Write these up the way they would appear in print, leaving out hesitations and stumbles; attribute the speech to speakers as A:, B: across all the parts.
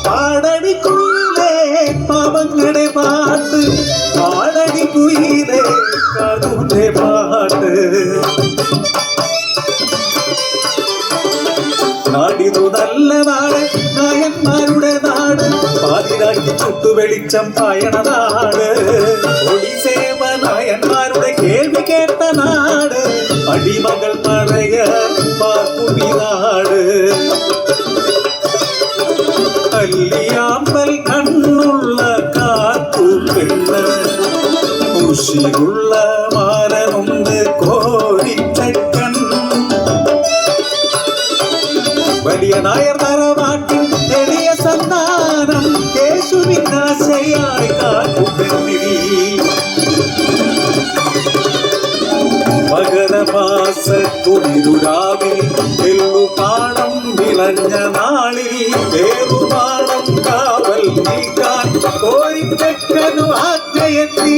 A: പാടടി കുയിലേ പാവങ്ങളുടെ പാട്ട്, പാടടി കുയിലേ കാതൂന്റെ പാട്ട്. നാടിതു നല്ല നാട്, നായന്മാരുടെ നാട്, പാതിരാക്കി ചുട്ടുവെളിച്ചം പായണ നാട്. ഒളിസേവ നായന്മാരുടെ കേൾവി കേട്ട നാട്, അടിമകൾ മഴയ പാക്കുടി നാട്. കല്ലിയാമ്പൽ കണ്ണുള്ള കാത്തുപെണ്ണ്, കുശിയുള്ള മാനമുണ്ട് കോഴിച്ചക്കൻ. വലിയ നായർ തറവാട്ടിൽ എളിയ സന്താനം, കേശുവിനാശയായി കാട്ടുപെണ്ണിൽ. മകരമാസത്തുളിരുരാവിൽ എല്ലുപാടം വിളഞ്ഞ നാളിൽ, വേറുപാടം കാവൽ നീക്കാൻ കോരിച്ചക്കനു ആജ്ഞയെത്തി.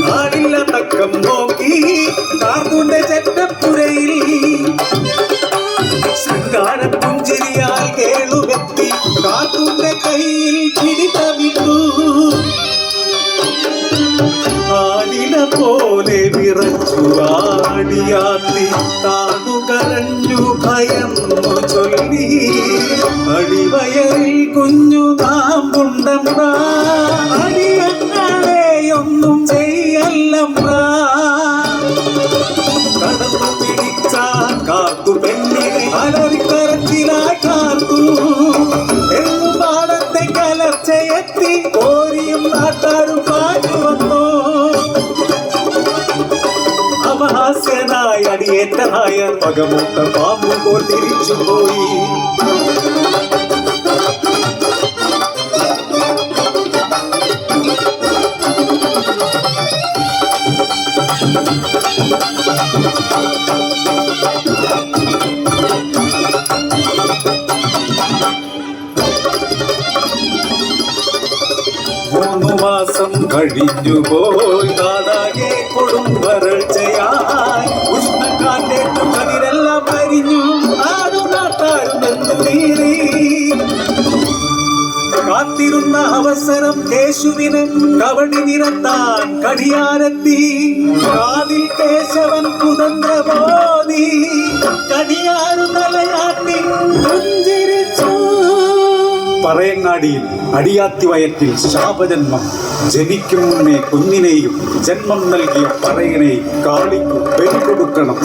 A: നാടില്ല തക്കം നോക്കി കാർത്തുന്റെ ചെറ്റപ്പുരയിൽ, ശൃംഗാര പുഞ്ചിരിയാൽ കേളുവെത്തി കാർത്തുന്റെ കയ്യിൽ പിടിതവിട്ടു. ആടിന പോലെ വിറച്ചു ആടിയാത്തി താണു കരഞ്ഞു ഭയന്നു ചൊല്ലി. അടിവയറിൽ കുഞ്ഞു നാമ്പുണ്ടമ്പ്ര, അടിയങ്ങളെയൊന്നും ചെയ്യല്ലമ്പ്ര. കടന്നു പിടിച്ച കാത്തു പെണ്ണിനെ അലറിക്കരച്ചിലായി കാത്തു. എല്ലുപാടത്തെ കലർച്ചയെത്തി കോരിയും നാട്ടാരും പാഞ്ഞു വന്നു. അപഹാസ്യനായ അടിയേറ്റ നായർ പകമൂട്ട പാമ്പു പോൽ തിരിച്ചുപോയി. മാസം കഴിഞ്ഞുപോയി നാടാകെ കൊടും വരൾച്ചയായി. ഉഷ്ണക്കാറ്റേറ്റു കതിരെല്ലാം മരിഞ്ഞു, ആടും നാട്ടാരും എന്ന് നീറി. കാത്തിരുന്ന അവസരം കേശുവിന് കവടി നിരത്താൻ കടിയാരെത്തി. കാതിൽ കേശവൻ കുതന്ത്രബോധി കടിയാറു തലയാട്ടി പുഞ്ചിരിച്ചു. പറയങ്ങാടിയിൽ അടിയാത്തി വയറ്റിൽ ശാപജന്മം, ജനിക്കും മുന്നേ കുഞ്ഞിനെയും ജന്മം നൽകിയ പറയനെയും കാളിക്കു ബലി കൊടുക്കണം.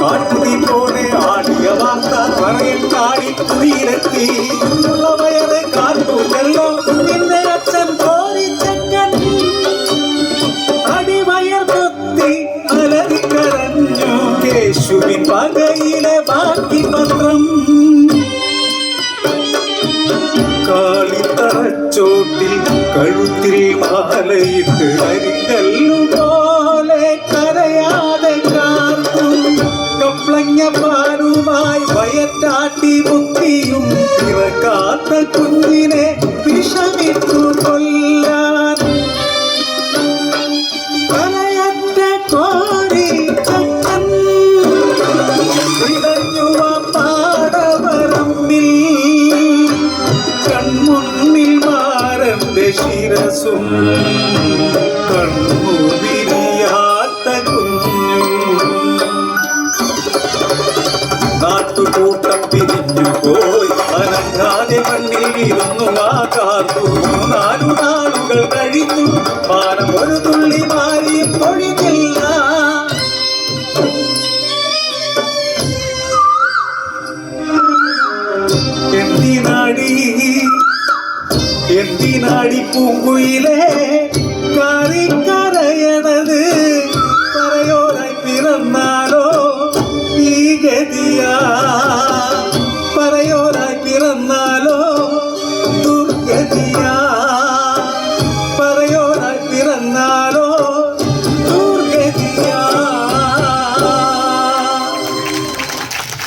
A: കാട്ടുതീ പോലെ ആടിയ വാർത്ത പറയങ്ങാടി കുടിയിലെത്തി. വയറ് കാട്ടുമല്ലോ കുഞ്ഞിന്റെ അച്ഛൻ കോരിച്ചക്കൻ. അടിവയർ കൊത്തി അലറിക്കരഞ്ഞു കേശുവിൻ പകയിലെ ബാക്കി പത്രം. കാളിത്തറച്ചോട്ടിൽ കഴുത്തിൽ മാലയിട്ട് അരിക്കല്ലുപോലെ കരയാതെ കാർത്തും. കപ്ലങ്ങ പാലുമായി വയറ്റാട്ടി മുത്തിയും പിറക്കാത്ത കുഞ്ഞിനെ